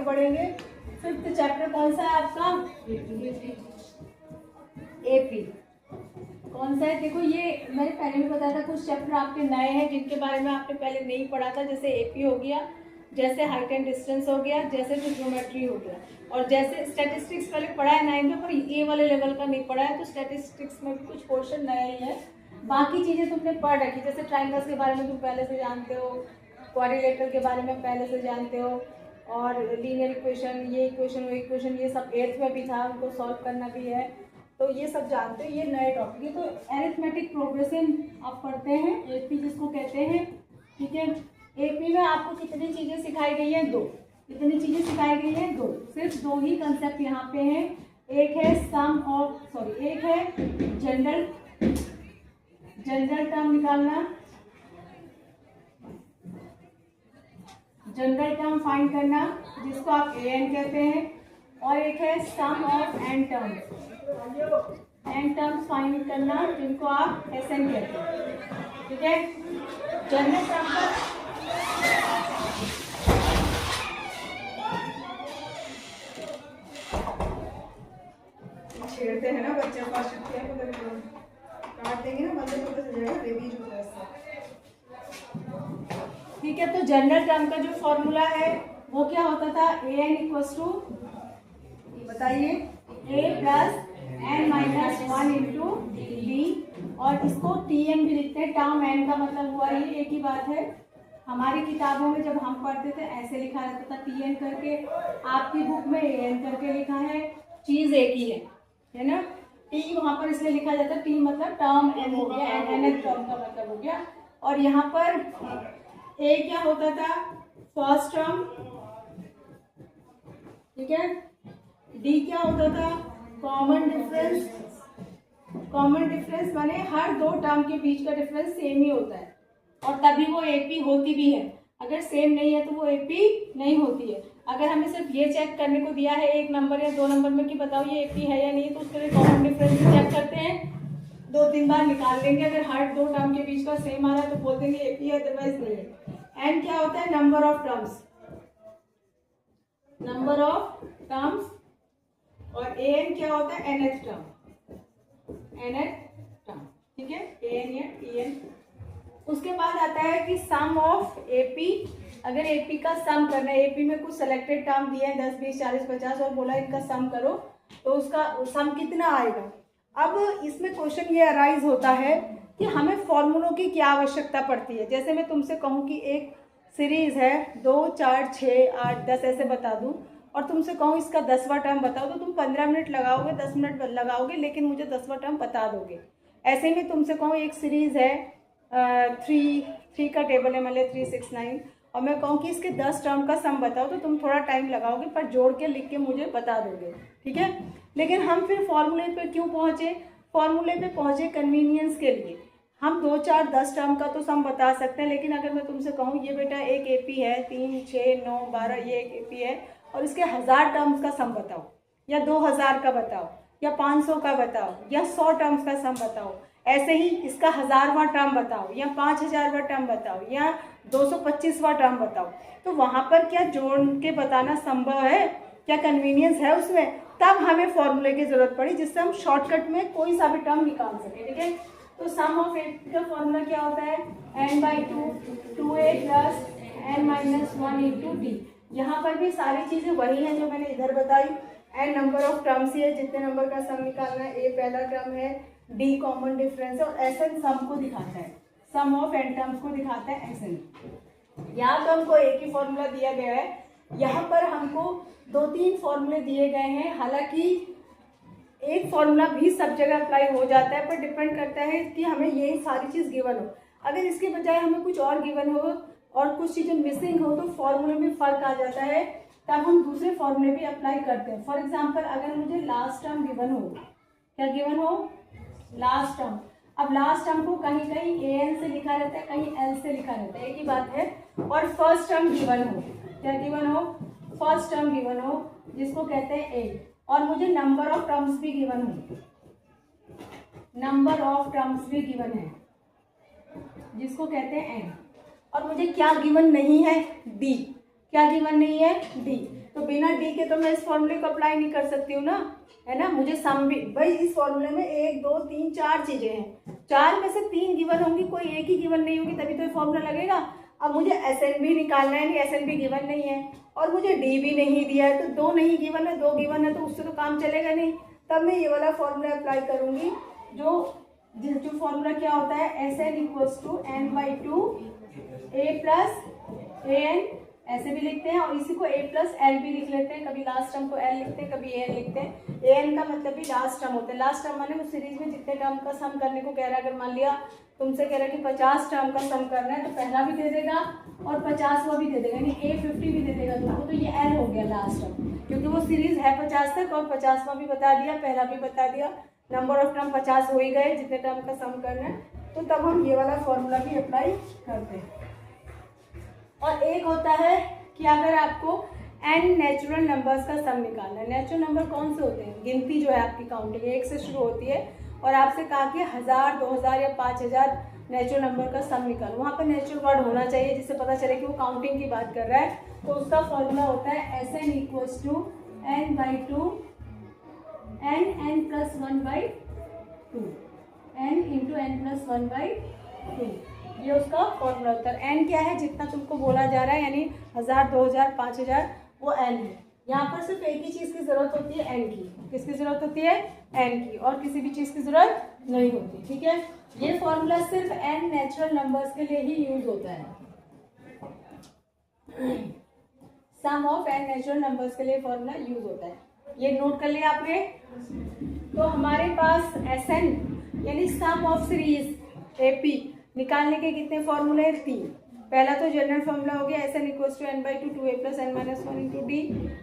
आगे बढ़ेंगे। 5th chapter कौन सा है आपका? एपी। कौन सा है? देखो ये मैंने पहले भी बताया था, कुछ चैप्टर आपके नए हैं जिनके बारे में आपने पहले नहीं पढ़ा था, जैसे एपी हो गया, जैसे हाइट एंड डिस्टेंस हो गया, जैसे ट्रिग्नोमेट्री हो गया, और जैसे स्टैटिस्टिक्स पहले पढ़ा है 9th में, पर ये वाले लेवल का नहीं पढ़ा है, तो स्टैटिस्टिक्स में भी कुछ पोर्शन नया ही है। बाकी चीज़ें तुमने पढ़ रखी, जैसे ट्राइंगल्स के बारे में तुम पहले से जानते हो, क्वाड्रिलेटरल के बारे में पहले से जानते हो, और लीनियर इक्वेशन, ये इक्वेशन, वो इक्वेशन, ये सब 8th में भी था, उनको सॉल्व करना भी है, तो ये सब जानते हो। ये नए टॉपिक है। तो एरिथमेटिक प्रोग्रेशन आप पढ़ते हैं, एपी जिसको कहते हैं, ठीक है। एपी में आपको कितनी चीज़ें सिखाई गई हैं? 2। कितनी चीज़ें सिखाई गई हैं? 2। सिर्फ 2 ही कंसेप्ट यहाँ पे हैं। एक है एक है जनरल टर्म निकालना, जनरल टर्म फाइंड करना, जिसको आप एन कहते हैं, और एक है sum of n terms, n terms find करना, जिनको आप एसएन कहते हैं, ठीक है। जनरल टर्म का छेड़ते हैं ना बच्चे, पास काट देंगे ना, बंदे को पता चल जाएगा बेबीज होता है, ठीक है। तो जनरल टर्म का जो फॉर्मूला है वो क्या होता था? ए एन इक्वल्स टू, बताइए, a plus n minus 1 into d, और इसको टी एन भी लिखते हैं। टर्म एन का मतलब हुआ ये एक ही बात है। हमारी किताबों में जब हम पढ़ते थे ऐसे लिखा रहता था टी एन करके, आपकी बुक में ए एन करके लिखा है, चीज़ एक ही है ना। टी वहाँ पर इसलिए लिखा जाता है, टी मतलब टर्म एन हो गया, एन टर्म का मतलब हो गया, और यहाँ पर ए क्या होता था? फर्स्ट टर्म, ठीक है। डी क्या होता था? Common difference. कॉमन डिफरेंस माने हर 2 टर्म के बीच का डिफरेंस सेम ही होता है, और तभी वो एपी होती भी है। अगर सेम नहीं है तो वो एपी नहीं होती है। अगर हमें सिर्फ ये चेक करने को दिया है 1 नंबर या 2 नंबर में कि बताओ ये एपी है या नहीं, तो उसके लिए कॉमन डिफरेंस चेक करते हैं, 2-3 बार निकाल लेंगे। अगर हर 2 टर्म के बीच का सेम आ रहा है तो बोल देंगे एपी है, अदरवाइज नहीं है। एन क्या होता है? Number of terms, number of terms, और ए एन क्या होता है? nth टर्म, nth टर्म, ठीक है। ए एन या टी एन। उसके बाद आता है कि सम ऑफ एपी। अगर एपी का सम करना है, एपी में कुछ सेलेक्टेड टर्म दिए हैं 10, 20, 40, 50, और बोला इनका सम करो, तो उसका सम कितना आएगा? अब इसमें क्वेश्चन ये अराइज होता है कि हमें फॉर्मूलों की क्या आवश्यकता पड़ती है। जैसे मैं तुमसे कहूँ कि एक सीरीज है 2, 4, 6, 8, 10 ऐसे बता दूँ, और तुमसे कहूँ इसका 10वां टर्म बताओ, तो तुम 15 मिनट लगाओगे, 10 मिनट लगाओगे, लेकिन मुझे 10वां टर्म बता दोगे। ऐसे में तुमसे कहूँ एक सीरीज है 3 का टेबल है, मान लिया 3, 6, 9, और मैं कहूँ कि इसके 10 टर्म का सम बताओ, तो तुम थोड़ा टाइम लगाओगे, पर जोड़ के लिख के मुझे बता दोगे, ठीक है। लेकिन हम फिर फॉर्मूले पे क्यों पहुँचे? फॉर्मूले पे पहुँचे कन्वीनियंस के लिए। हम 2, 4, 10 टर्म का तो सम बता सकते हैं, लेकिन अगर मैं तुमसे कहूँ ये बेटा एक एपी है, 3, 6, 9, 12, ये एक एपी है, और इसके 1000 टर्म्स का सम बताओ, या 2000 का बताओ, या 500 का बताओ, या 100 टर्म्स का सम बताओ, ऐसे ही इसका 1000वां टर्म बताओ, या 5000वां टर्म बताओ, या 225वां टर्म बताओ, तो वहाँ पर क्या जोड़ के बताना संभव है? क्या कन्वीनियंस है उसमें? तब हमें फॉर्मूले की जरूरत पड़ी, जिससे हम शॉर्टकट में कोई सा भी टर्म निकाल सके, ठीक है। तो सम ऑफ एपी का फॉर्मूला क्या होता है? n/2 2a plus n minus 1 into D. यहाँ पर भी सारी चीज़ें वही हैं जो मैंने इधर बताई। n नंबर ऑफ टर्म्स ही है, जितने नंबर का सम निकालना है, a पहला टर्म है, d कॉमन डिफरेंस है, और एसएन सम को दिखाता है, सम ऑफ n टर्म्स को दिखाता है एसएन। यहाँ तो हमको एक ही फॉर्मूला दिया गया है, यहाँ पर हमको 2-3 फॉर्मूले दिए गए हैं। हालांकि एक फॉर्मूला भी सब जगह अप्लाई हो जाता है, पर डिपेंड करता है कि हमें यही सारी चीज़ गिवन हो। अगर इसके बजाय हमें कुछ और गिवन हो और कुछ चीज़ें मिसिंग हो, तो फॉर्मूले में फ़र्क आ जाता है, तब हम दूसरे फॉर्मूले भी अप्लाई करते हैं। फॉर एग्जांपल, अगर मुझे लास्ट टर्म गिवन हो, क्या गिवन हो? Last term. अब लास्ट टर्म को कहीं कहीं ए एन से लिखा रहता है, कहीं एल से लिखा रहता है, एक ही बात है। और फर्स्ट टर्म गिवन हो, क्या गिवन हो? फर्स्ट टर्म गिवन हो, जिसको कहते हैं ए, और मुझे नंबर ऑफ टर्म्स भी गिवन हो, नंबर ऑफ टर्म्स भी गिवन है, जिसको कहते हैं एन। और मुझे क्या गिवन नहीं है? डी। क्या गिवन नहीं है? डी। तो बिना डी के तो मैं इस फॉर्मूले को अप्लाई नहीं कर सकती हूँ ना, है ना। मुझे सम भी, भाई इस फॉर्मूले में 1 2 3 4 चीजें हैं, 4 में से 3 गिवन होंगी, कोई एक ही गिवन नहीं होगी, तभी तो ये फॉर्मूला लगेगा। अब मुझे एसएन भी निकालना है, एसएन भी गिवन नहीं है और मुझे डी भी नहीं दिया है, तो 2 नहीं गिवन है, 2 गिवन है, तो उससे तो काम चलेगा नहीं। तब मैं ये वाला फॉर्मूला अप्लाई करूंगी, जो फॉर्मूला क्या होता है, SN equals to n/2 a plus a n, ऐसे भी लिखते हैं, और इसी को a प्लस एल भी लिख लेते हैं, कभी लास्ट टर्म को l लिखते हैं, कभी a n लिखते हैं। a n का मतलब भी लास्ट टर्म होता है। लास्ट टर्म माने उस सीरीज में जितने टर्म का सम करने को कह रहा है। अगर मान लिया तुमसे कह रहा है कि 50 टर्म का सम करना है, तो पहला भी दे देगा और 50वां भी दे देगा, यानी A50 भी दे देगा तुमको, तो ये l हो गया लास्ट टर्म, क्योंकि वो सीरीज है 50 तक, और 50वां भी बता दिया, पहला भी बता दिया, नंबर ऑफ टर्म 50 हो ही गए जितने टर्म का सम करना है। तो तब हम ये वाला फॉर्मूला भी अप्लाई करते हैं। और एक होता है कि अगर आपको n नेचुरल नंबर्स का सम निकालना है। नेचुरल नंबर कौन से होते हैं, गिनती जो है आपकी काउंटिंग 1 से शुरू होती है, और आपसे कहा कि 1000 2000 या 5000 नेचुरल नंबर का सम निकालो। वहाँ पर नेचुरल वर्ड होना चाहिए जिससे पता चले कि वो काउंटिंग की बात कर रहा है। तो उसका फॉर्मूला होता है SN equals to n/2 n plus 1/2 n into n plus 1/2, ये उसका फॉर्मूला होता है। n क्या है, जितना तुमको बोला जा रहा है, यानी 1000 2000 5000 वो n है। यहाँ पर सिर्फ एक ही चीज़ की ज़रूरत होती है, n की। किसकी ज़रूरत होती है, n की, और किसी भी चीज़ की ज़रूरत नहीं होती। ठीक है, ये फॉर्मूला सिर्फ n नेचुरल नंबर्स के लिए ही यूज होता है। Sum of n natural numbers के लिए फॉर्मूला यूज होता है, ये नोट कर लिया आपने। तो हमारे पास Sn यानी सम ऑफ सीरीज AP निकालने के कितने फॉर्मूले हैं, 3। पहला तो जनरल फॉर्मूला हो गया SN equals to n/2 2a plus n minus 1 into d.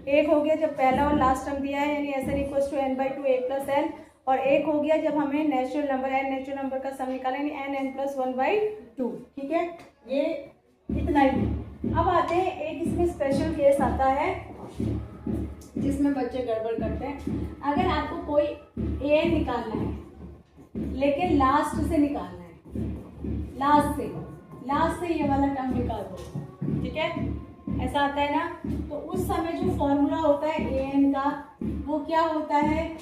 एक हो गया जब पहला और लास्ट टर्म दिया है, यानी SN equals to n/2 a plus n। और एक हो गया जब हमें natural number n natural number का सम निकाला, यानी n प्लस 1/2। ठीक है, ये इतना ही। अब आते हैं, एक इसमें स्पेशल केस आता है जिसमें बच्चे गड़बड़ करते हैं। अगर आपको कोई an निकालना है लेकिन लास्ट से निकालना है, लास्ट से ये वाला टर्म निकाल दो, ठीक है, ऐसा आता है ना। तो उस समय जो फॉर्मूला होता है an का, वो क्या होता है,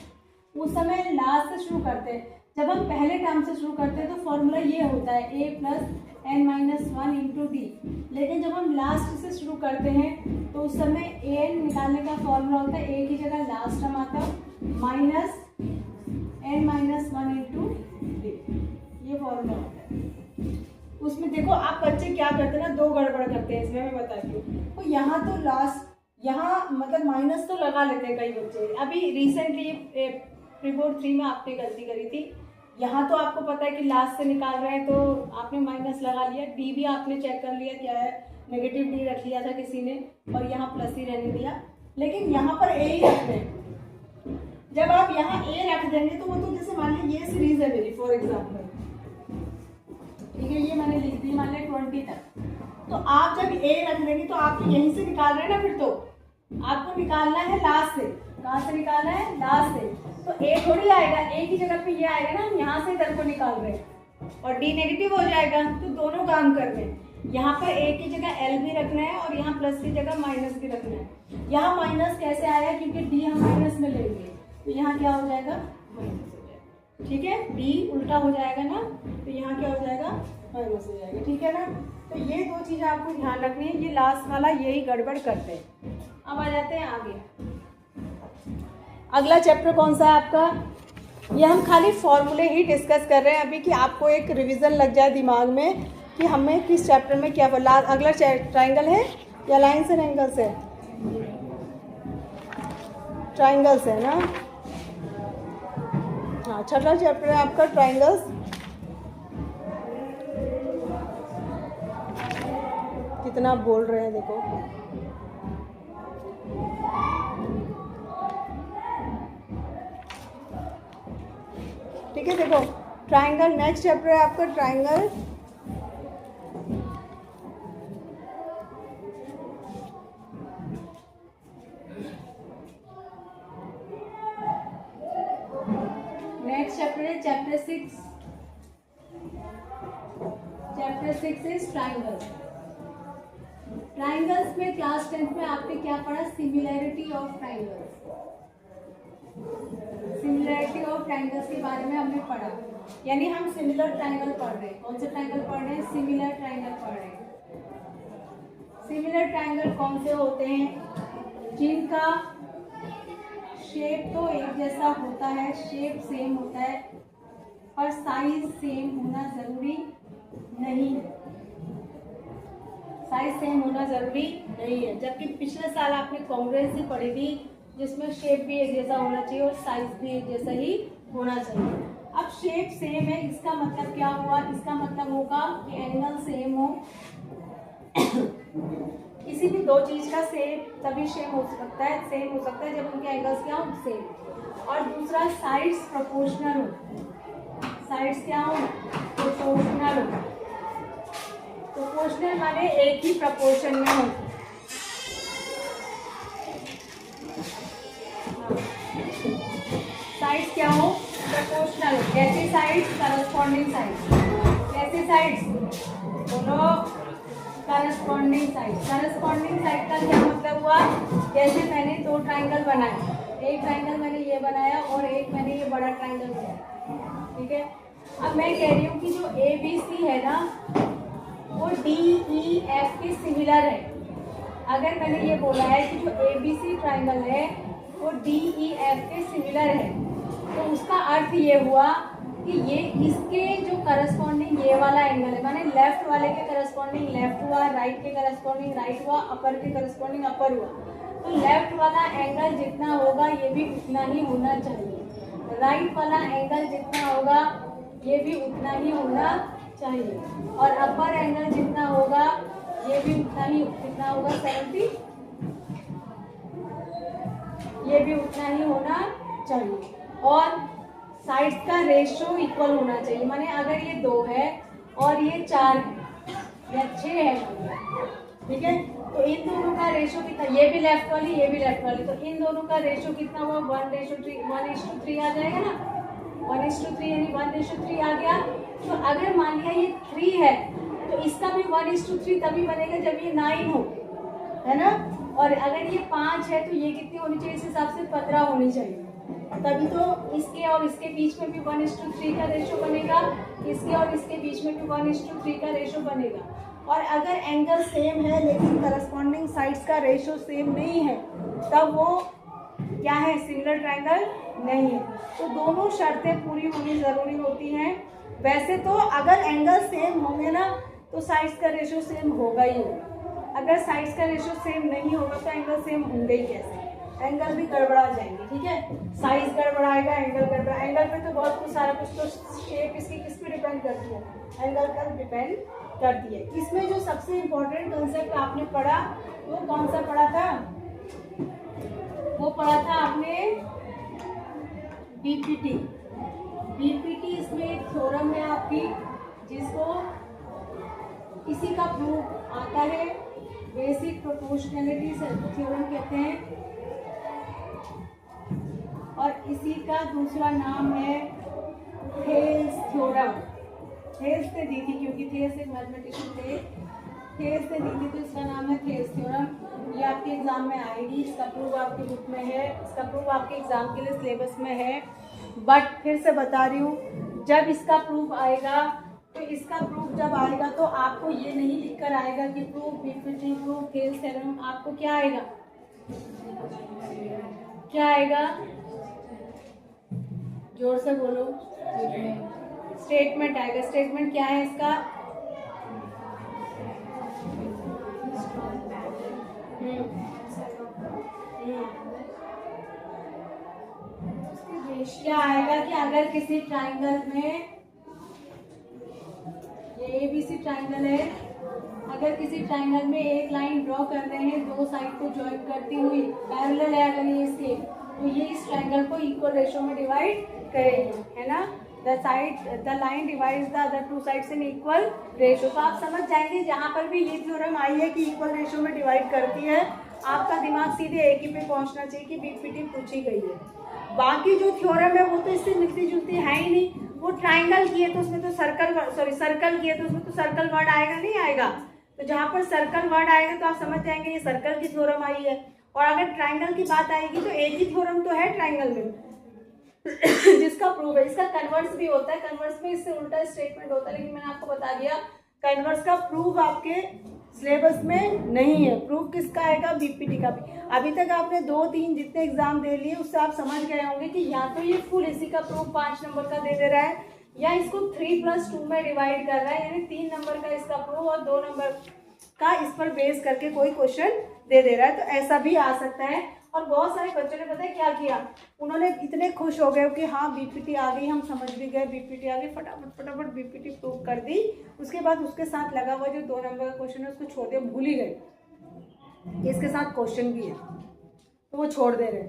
उस समय लास्ट से शुरू करते हैं। जब हम पहले टर्म से शुरू करते हैं तो फॉर्मूला ये होता है a plus n minus 1 into D. लेकिन जब हम लास्ट से शुरू करते हैं तो उस समय an निकालने का फॉर्मूला होता है, a की जगह लास्ट टर्म आता है minus n minus 1 into D, ये फॉर्मूला होता है। उसमें देखो आप बच्चे क्या करते हैं ना, दो गड़बड़ करते हैं इसमें, मैं बताती हूँ। तो यहाँ तो लास्ट, यहाँ मतलब माइनस तो लगा लेते हैं कई बच्चे। अभी रिसेंटली प्री बोर्ड 3 में आपने गलती करी थी, यहाँ तो आपको पता है कि लास्ट से निकाल रहे हैं तो आपने माइनस लगा लिया। डी भी आपने चेक कर लिया क्या है, नेगेटिव डी रख लिया था किसी ने, और यहाँ प्लस ही रहने दिया। लेकिन यहाँ पर ए ही रखते हैं। जब आप यहाँ ए रख देंगे तो वो तो जैसे मान लीजिए ये सीरीज है मेरी फॉर एग्जाम्पल, ठीक है, ये मैंने लिख दी मान लिया 20 तक। तो आप जब ए रख देंगे तो आप यहीं से निकाल रहे हैं ना, फिर तो आपको निकालना है लास्ट से। कहाँ से निकालना है, लास्ट से। तो ए थोड़ी आएगा, ए की जगह पे ये आएगा ना, हम यहाँ से इधर को निकाल रहे हैं, और डी नेगेटिव हो जाएगा। तो दोनों काम कर रहे हैं, यहाँ पर ए की जगह एल भी रखना है और यहाँ प्लस की जगह माइनस भी रखना है। यहाँ माइनस कैसे आया, क्योंकि डी हम माइनस में लेंगे, तो यहाँ क्या हो जाएगा, माइनस हो जाएगा। ठीक है, डी उल्टा हो जाएगा ना, तो यहाँ क्या हो जाएगा, माइनस हो जाएगा। ठीक है ना, तो ये दो चीज़ें आपको ध्यान रखनी है। ये लास्ट वाला यही गड़बड़ करते हैं। अब आ जाते हैं आगे। अगला चैप्टर कौन सा है आपका, ये हम खाली फॉर्मूले ही डिस्कस कर रहे हैं अभी, कि आपको एक रिवीजन लग जाए दिमाग में कि हमें किस चैप्टर में क्या। अगला ट्राइंगल है या लाइन्स एंड एंगल्स है, ट्राइंगल्स है ना। हाँ, छठा चैप्टर है आपका ट्राइंगल्स। कितना बोल रहे हैं देखो। ठीक है, देखो ट्राइंगल नेक्स्ट चैप्टर है आपका ट्राइंगल। नेक्स्ट चैप्टर है chapter 6। Chapter 6 is triangle. Triangles में क्लास 10th में आपने क्या पढ़ा? Similarity of triangles. Similarity of triangles के बारे में हमने पढ़ा, यानी हम सिमिलर ट्राइंगल पढ़ रहे हैं। कौन से ट्राइंगल पढ़ रहे हैं? सिमिलर ट्राइंगल पढ़ रहे हैं। सिमिलर ट्राइंगल कौन से होते हैं? जिनका शेप तो एक जैसा होता है, शेप सेम होता है, पर साइज सेम होना जरूरी नहीं है। साइज सेम होना जरूरी नहीं है। जबकि पिछले साल आपने कॉन्ग्रुएंसी पढ़ी थी, जिसमें शेप भी एक जैसा होना चाहिए और साइज भी एक जैसा ही होना चाहिए। अब शेप सेम है, इसका मतलब क्या हुआ? इसका मतलब होगा कि एंगल सेम हो। किसी भी दो चीज का सेम तभी सेम हो सकता है जब उनके एंगल्स क्या हो? सेम। और दूसरा साइड्स प्रोपोर्शनल हो। साइड्स क्या हो? प्रोपोर्शनल हो। प्रोपोर्शनल माने एक ही प्रोपोर्शन में हो। साइड्स क्या हो? प्रोपोर्शनल। कैसी साइड्स? Corresponding sides. कैसी साइड्स? बोलो, करस्पॉन्डिंग साइड। करस्पॉन्डिंग साइड का क्या मतलब हुआ? जैसे मैंने दो ट्राइंगल बनाए, एक ट्राइंगल मैंने ये बनाया और एक मैंने ये बड़ा ट्राइंगल बनाया, ठीक है। अब मैं कह रही हूँ कि जो ABC है ना, वो DEF के सिमिलर है। अगर मैंने ये बोला है कि जो ABC ट्राइंगल है वो DEF के सिमिलर है, तो उसका अर्थ ये हुआ कि ये इसके जो करस्पॉन्डिंग ये वाला एंगल है, माने लेफ्ट वाले के करस्पॉन्डिंग लेफ्ट हुआ, राइट के करस्पॉन्डिंग राइट हुआ, अपर के करस्पॉन्डिंग अपर हुआ। तो लेफ्ट वाला एंगल जितना होगा ये भी उतना ही होना चाहिए। राइट वाला एंगल जितना होगा ये भी उतना ही होना चाहिए। और अपर एंगल जितना होगा ये भी उतना ही, कितना होगा? 70। ये भी उतना ही होना चाहिए। और साइड्स का रेशियो इक्वल होना चाहिए। माने अगर ये 2 है और ये 4 है या 6 है, ठीक है, तो इन दोनों का रेशियो कितना? ये भी लेफ्ट वाली, ये भी लेफ्ट वाली, तो इन दोनों का रेशियो कितना हुआ? 1:3 आ जाएगा ना। 1:3 यानी 1:3 आ गया। तो अगर मान लिया ये 3 है तो इसका भी 1:3 तभी बनेगा जब ये 9 हो, है ना। और अगर ये 5 है तो ये कितनी होनी चाहिए? इस हिसाब से 15 होनी चाहिए, तभी तो इसके और इसके बीच में भी 1:3 का रेशियो बनेगा, इसके और इसके बीच में भी 1:3 का रेशियो बनेगा। और अगर एंगल सेम है लेकिन करस्पॉन्डिंग साइड्स का रेशियो सेम नहीं है, तब वो क्या है? सिमिलर ट्राइंगल नहीं है। तो दोनों शर्तें पूरी होनी जरूरी होती हैं। वैसे तो अगर एंगल सेम होंगे ना तो साइड्स का रेशियो सेम होगा ही होगा। अगर साइड्स का रेशियो सेम नहीं होगा तो एंगल सेम होंगे ही कैसे? एंगल भी गड़बड़ा जाएंगे, ठीक है। साइज गड़बड़ाएगा, एंगल गड़बड़ा। एंगल पे तो बहुत कुछ सारा कुछ, तो शेप इसकी किस पे डिपेंड करती है? एंगल पर डिपेंड करती है। इसमें जो सबसे इम्पोर्टेंट कंसेप्ट आपने पढ़ा वो कौन सा पढ़ा था? वो पढ़ा था आपने BPT। इसमें एक थ्योरम है आपकी, जिसको इसी का प्रूफ आता है, बेसिक प्रोपोर्शनैलिटी थ्योरम कहते हैं। और इसी का दूसरा नाम है थेल्स थ्योरम। थेल्स ने दी थी, क्योंकि थेल्स एक मैथमेटिशियन थे, थेल्स ने दी थी, तो इसका नाम है थेल्स थ्योरम। ये आपके एग्जाम में आएगी, इसका प्रूफ आपकी बुक में है, इसका प्रूफ आपके एग्जाम के लिए सिलेबस में है। बट फिर से बता रही हूँ, जब इसका प्रूफ आएगा तो इसका प्रूफ जब आएगा तो आपको ये नहीं लिख कर आएगा कि proof BPT, proof Thales theorem. आपको क्या आएगा? क्या आएगा? जोर से बोलो। स्टेटमेंट आएगा। स्टेटमेंट क्या है इसका? क्या आएगा कि अगर किसी ट्राइंगल में, ये ABC ट्राइंगल है, अगर किसी ट्राइंगल में एक लाइन ड्रॉ कर रहे हैं दो साइड को ज्वाइन करती हुई, पैरेलल है अगर ये इसके, तो ये इस ट्राइंगल को इक्वल रेशियो में डिवाइड करेगी, है ना। The line divides the other two sides in equal ratio. तो आप समझ जाएंगे जहाँ पर भी ये थ्योरम आई है कि इक्वल रेशियो में डिवाइड करती है, आपका दिमाग सीधे एक ही पे पहुँचना चाहिए कि BPT पूछी गई है। बाकी जो थ्योरम है वो तो इससे मिलती जुलती है ही नहीं। वो ट्राइंगल किए तो उसमें तो सर्कल किए तो उसमें तो सर्कल वर्ड आएगा नहीं आएगा, तो जहाँ पर सर्कल वर्ड आएगा तो आप समझ जाएंगे ये सर्कल की थ्योरम आई है। और अगर ट्राइंगल की बात आएगी तो एक ही थ्योरम तो है ट्राइंगल में जिसका प्रूफ है। इसका कन्वर्स भी होता है, कन्वर्स में इससे उल्टा स्टेटमेंट होता है, लेकिन मैंने आपको बता दिया कन्वर्स का प्रूफ आपके सिलेबस में नहीं है। प्रूफ किसका आएगा? बीपीटी का भी। अभी तक आपने 2-3 जितने एग्जाम दे लिए उससे आप समझ गए होंगे कि या तो ये फुल इसी का प्रूफ 5 नंबर का दे रहा है, या इसको 3+2 में डिवाइड कर रहा है, यानी 3 नंबर का इसका प्रूफ और 2 नंबर का इस पर बेस करके कोई क्वेश्चन दे रहा है। तो ऐसा भी आ सकता है। और बहुत सारे बच्चों ने पता है क्या किया, उन्होंने इतने खुश हो गए कि हाँ बीपीटी आ गई, हम समझ भी गए बीपीटी आ गई, फटाफट बीपीटी प्रूव कर दी। उसके बाद उसके साथ लगा हुआ जो 2 नंबर का क्वेश्चन है उसको छोड़ दिया, भूल ही गए कि इसके साथ क्वेश्चन भी है, तो वो छोड़ दे रहे।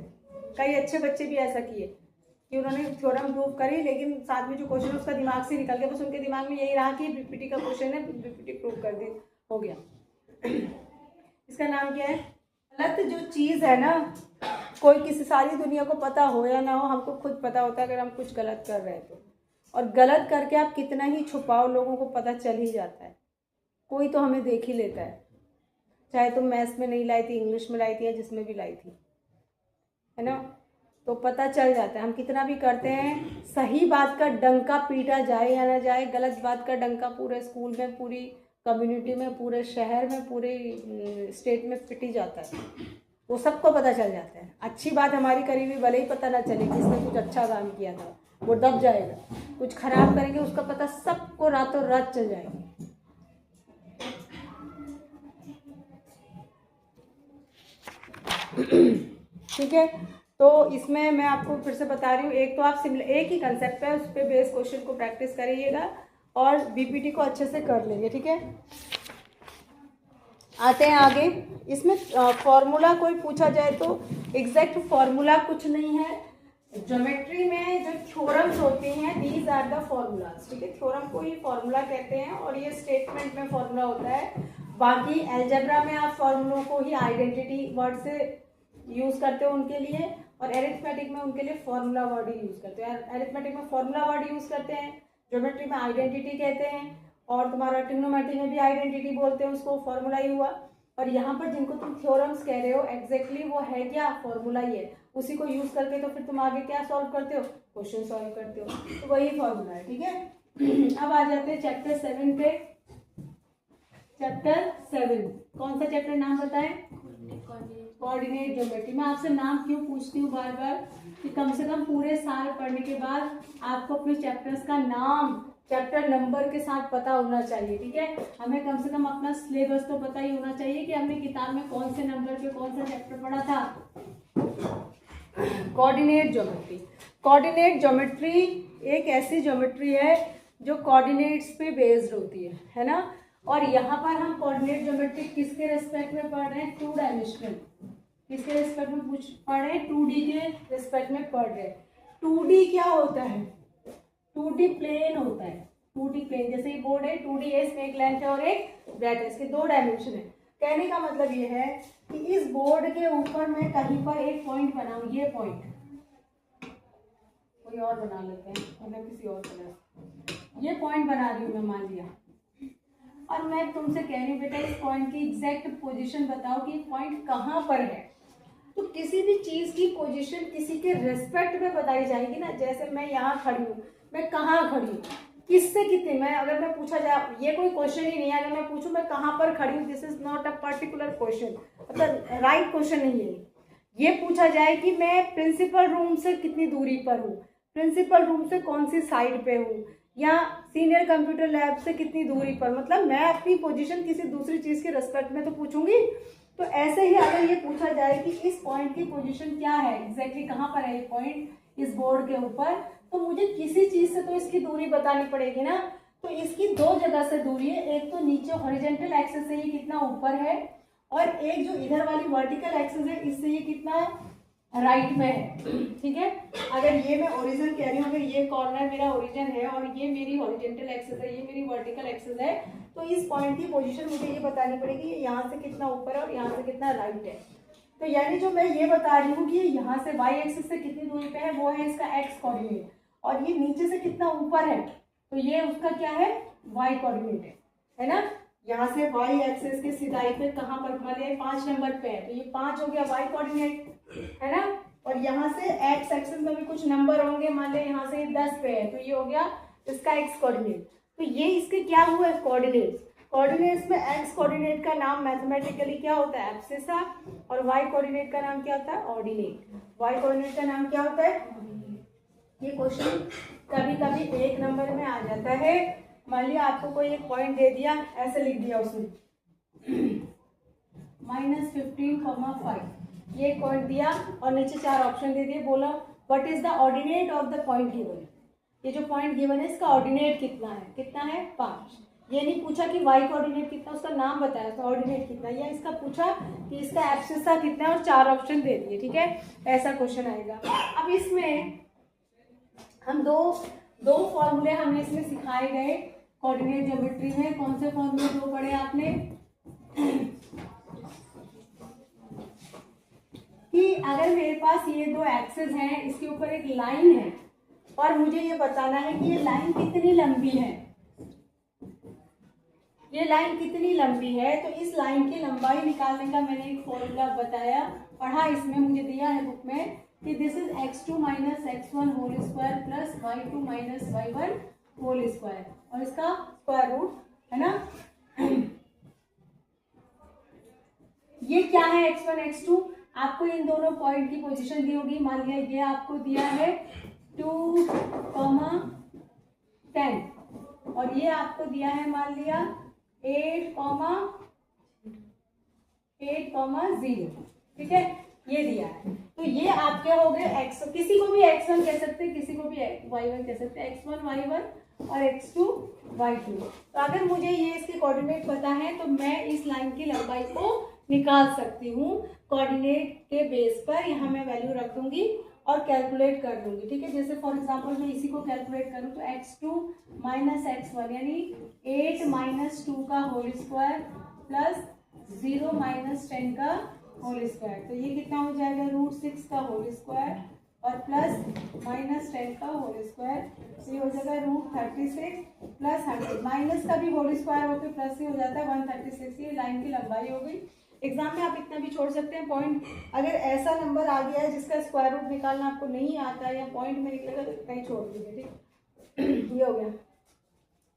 कई अच्छे बच्चे भी ऐसा किए कि उन्होंने थ्योरम प्रूव करी, लेकिन साथ में जो क्वेश्चन उसका दिमाग से निकल गया, बस उनके दिमाग में यही रहा कि बीपीटी का क्वेश्चन है, बीपीटी प्रूव कर दी, हो गया। इसका नाम क्या है? गलत जो चीज़ है ना, कोई किसी सारी दुनिया को पता हो या ना हो, हमको खुद पता होता है अगर हम कुछ गलत कर रहे हैं तो। और गलत करके आप कितना ही छुपाओ लोगों को पता चल ही जाता है, कोई तो हमें देख ही लेता है। चाहे तुम मैथ्स में नहीं लाई थी, इंग्लिश में लाई थी या जिसमें भी लाई थी, है ना, तो पता चल जाता है। हम कितना भी करते हैं, सही बात का डंका पीटा जाए या ना जाए, गलत बात का डंका पूरे स्कूल में, पूरी कम्युनिटी में, पूरे शहर में, पूरे स्टेट में पिट ही जाता है, वो सबको पता चल जाता है। अच्छी बात हमारी करी हुई भले ही पता ना चले कि इसने कुछ अच्छा काम किया था, वो दब जाएगा। कुछ खराब करेंगे उसका पता सबको रातों रात चल जाएगी। ठीक है, तो इसमें मैं आपको फिर से बता रही हूँ, एक तो आप एक ही कंसेप्ट है, उस पर बेस क्वेश्चन को प्रैक्टिस करिएगा और बीपीटी को अच्छे से कर लेंगे। ठीक है, आते हैं आगे। इसमें फॉर्मूला कोई पूछा जाए तो एग्जैक्ट फॉर्मूला कुछ नहीं है। ज्योमेट्री में जो थ्योरम्स होती हैं, दीज आर द फॉर्मूलाज। ठीक है, थ्योरम को ही फॉर्मूला कहते हैं और ये स्टेटमेंट में फॉर्मूला होता है। बाकी अलजेब्रा में आप फॉर्मूलों को ही आइडेंटिटी वर्ड से यूज करते हो उनके लिए, और एरिथमेटिक में उनके लिए फॉर्मूला वर्ड ही यूज करते हैं। एरिथमेटिक में फॉर्मूला वर्ड यूज करते हैं, ज्योमेट्री में आइडेंटिटी कहते हैं, और तुम्हारा ट्रिग्नोमेट्री में भी आइडेंटिटी बोलते हैं उसको, फॉर्मूला ही हुआ। और यहाँ पर जिनको तुम थ्योरम्स कह रहे हो एग्जैक्टली वो है क्या? फॉर्मूला ही है। उसी को यूज करके तो फिर तुम आगे क्या सॉल्व करते हो? क्वेश्चन सॉल्व करते हो, तो वही फॉर्मूला है। ठीक है, अब आ जाते हैं चैप्टर 7 पे। चैप्टर 7 कौन सा चैप्टर नाम बताएं? Coordinate geometry. मैं आपसे नाम क्यों पूछती हूँ बार बार, कि कम से कम पूरे साल पढ़ने के बाद आपको अपने चैप्टर्स का नाम, चैप्टर नंबर के साथ पता होना चाहिए। ठीक है, हमें कम से कम अपना सिलेबस तो पता ही होना चाहिए कि हमने किताब में कौन से नंबर पे कौन सा चैप्टर पढ़ा था। Coordinate geometry. कोऑर्डिनेट ज्योमेट्री एक ऐसी ज्योमेट्री है जो कोऑर्डिनेट्स पे बेस्ड होती है ना। और यहाँ पर हम कोऑर्डिनेट ज्योमेट्री किसके रेस्पेक्ट में पढ़ रहे हैं? 2 डायमेंशनल। किसके रेस्पेक्ट में पढ़ रहे हैं? 2D के रेस्पेक्ट में पढ़ रहे हैं। 2D क्या होता है? 2D प्लेन होता है। 2D प्लेन, जैसे ये बोर्ड है 2D है, इसमें एक लेंथ है और एक ब्रेड्थ है, इसके 2 डायमेंशन है। कहने का मतलब ये है कि इस बोर्ड के ऊपर मैं कहीं पर एक पॉइंट बनाऊं, ये पॉइंट कोई और बना लेते हैं, मतलब किसी और कलर, ये पॉइंट बना रही हूँ मैं, मान लिया, और मैं तुमसे कह रही हूँ बेटा इस पॉइंट की एग्जैक्ट पोजीशन बताओ कि पॉइंट कहाँ पर है। तो किसी भी चीज की पोजीशन किसी के रेस्पेक्ट में बताई जाएगी ना। जैसे मैं यहाँ खड़ी हूँ, मैं कहाँ खड़ी हूँ, किससे कितने, मैं अगर मैं पूछा जाए, ये कोई क्वेश्चन ही नहीं है, अगर मैं पूछूं मैं कहाँ पर खड़ी हूँ, this is not a particular question, मतलब राइट क्वेश्चन नहीं है। ये पूछा जाए कि मैं प्रिंसिपल रूम से कितनी दूरी पर हूँ, प्रिंसिपल रूम से कौन सी साइड पे हूँ, या सीनियर कंप्यूटर लैब से कितनी दूरी पर, मतलब मैं अपनी पोजीशन किसी दूसरी चीज के रेस्पेक्ट में तो पूछूंगी। तो ऐसे ही अगर ये पूछा जाए कि इस पॉइंट की पोजीशन क्या है, एग्जैक्टली कहाँ पर है ये पॉइंट इस बोर्ड के ऊपर, तो मुझे किसी चीज से तो इसकी दूरी बतानी पड़ेगी ना। तो इसकी 2 जगह से दूरी है, एक तो नीचे हॉरिजॉन्टल एक्सिस से ये कितना ऊपर है, और एक जो इधर वाली वर्टिकल एक्सिस है इससे ये कितना राइट में है। ठीक है, अगर ये मैं ओरिजिन कह रही हूँ, अगर ये कॉर्नर मेरा ओरिजिन है और ये मेरी हॉरिजॉन्टल एक्सिस है, ये मेरी वर्टिकल एक्सिस है, तो इस पॉइंट की पोजीशन मुझे ये बतानी पड़ेगी यहाँ से कितना ऊपर है और यहाँ से कितना राइट है। तो यानी जो मैं ये बता रही हूँ कि यहाँ से y एक्सिस से कितनी दूरी पे है, वो है इसका x कोऑर्डिनेट, और ये नीचे से कितना ऊपर है, तो ये उसका क्या है, y कोऑर्डिनेट है ना। यहाँ से y एक्सिस की सिधाई पे कहाँ पर, मान लिया 5 नंबर पे है तो ये 5 हो गया y कोऑर्डिनेट, है ना। और यहाँ से x एक्सिस में भी कुछ नंबर होंगे, मान लिया यहाँ से 10 पे है तो ये हो गया इसका x कोऑर्डिनेट। तो ये इसके क्या हुआ, कोऑर्डिनेट्स। कोऑर्डिनेट्स में x कोऑर्डिनेट का नाम मैथमेटिकली क्या होता है, एब्सिसा, और y कोऑर्डिनेट का नाम क्या होता है, ऑर्डिनेट। y कोऑर्डिनेट का नाम क्या होता है, ये क्वेश्चन कभी कभी 1 नंबर में आ जाता है। मान लिया आपको कोई एक पॉइंट दे दिया, ऐसे लिख दिया उसने -15,5, ये पॉइंट दिया और नीचे 4 ऑप्शन दे दिए, बोला what is the ordinate of the point given. ये जो पॉइंट गिवन है इसका ऑर्डिनेट कितना है, कितना है 5। ये नहीं पूछा कि y कोऑर्डिनेट कितना, उसका नाम बताया तो ऑर्डिनेट कितना, या इसका पूछा कि इसका एब्सिसा कितना है और 4 ऑप्शन दे दिए, ठीक है, ऐसा क्वेश्चन आएगा। अब इसमें हम दो फॉर्मूले हमें इसमें सिखाए गए कोऑर्डिनेट ज्योमेट्री में। कौन से फॉर्मूले 2 पढ़े आपने, कि अगर मेरे पास ये 2 एक्सिस हैं, इसके ऊपर एक लाइन है और मुझे ये बताना है कि ये लाइन कितनी लंबी है, ये लाइन कितनी लंबी है, तो इस लाइन की लंबाई निकालने का मैंने एक फॉर्मूला बताया, पढ़ा इसमें, मुझे दिया है बुक में कि this is x2 minus x1 whole square plus y2 minus y1 whole square, और इसका स्क्वायर रूट, है ना। ये क्या है x1 x2, आपको इन दोनों पॉइंट की पोजीशन दी होगी। मान लिया ये आपको दिया है 2, 10 और ये आपको दिया है मान लिया 8, 0, ठीक है, ये दिया है। तो ये आपके हो गए x, किसी को भी x1 कह सकते हैं, किसी को भी y1 कह सकते हैं, x1 y1 और x2 y2। तो अगर मुझे ये इसके कोऑर्डिनेट पता है तो मैं इस लाइन की लंबाई को निकाल सकती हूँ कोऑर्डिनेट के बेस पर। यहाँ मैं वैल्यू रख दूंगी और कैलकुलेट कर दूंगी, ठीक है। जैसे फॉर एग्जांपल मैं इसी को कैलकुलेट करूँ तो x2 माइनस x1 यानी 8 माइनस 2 का होल स्क्वायर प्लस 0 माइनस 10 का होल स्क्वायर, तो ये कितना हो जाएगा √6 का होल स्क्वायर और प्लस माइनस 10 का होल स्क्वायर, तो ये हो जाएगा √36 प्लस 100, माइनस का भी होल स्क्वायर होकर प्लस ही हो जाता है 136। ये लाइन की लंबाई हो गई। एग्जाम में आप इतना भी छोड़ सकते हैं पॉइंट, अगर ऐसा नंबर आ गया है जिसका स्क्वायर रूट निकालना आपको नहीं आता है या पॉइंट में निकलेगा तो इतना ही छोड़ दीजिए, ठीक। ये हो गया।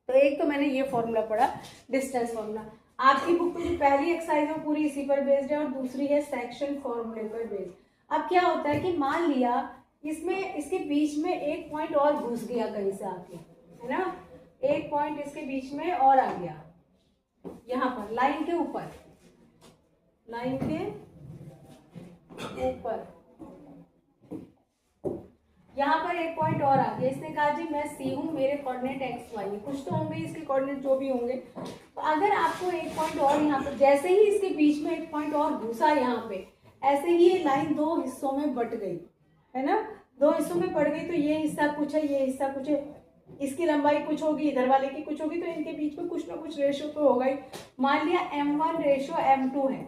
तो एक तो मैंने ये फॉर्मूला पढ़ा, डिस्टेंस फॉर्मूला। आपकी बुक में जो पहली एक्सरसाइज है पूरी इसी पर बेस्ड है और दूसरी है सेक्शन फॉर्मूले पर बेस्ड। अब क्या होता है कि मान लिया इसमें इसके बीच में एक पॉइंट और घुस गया कहीं से आके, है ना, एक पॉइंट इसके बीच में और आ गया, यहाँ पर लाइन के ऊपर, लाइन के ऊपर यहाँ पर एक पॉइंट और आ गया। इसने कहा जी मैं सी हूँ, मेरे कोऑर्डिनेट एक्स वाई, कुछ तो होंगे इसके कोऑर्डिनेट जो भी होंगे। तो अगर आपको एक पॉइंट और यहाँ पर, जैसे ही इसके बीच में एक पॉइंट और घुसा यहाँ पे, ऐसे ही ये लाइन 2 हिस्सों में बट गई, है ना, 2 हिस्सों में पड़ गई। तो ये हिस्सा कुछ है, ये हिस्सा कुछ है, इसकी लंबाई कुछ होगी, इधर वाले की कुछ होगी, तो इनके बीच में कुछ ना कुछ रेशो तो होगा ही। मान लिया m1 रेशो m2 है,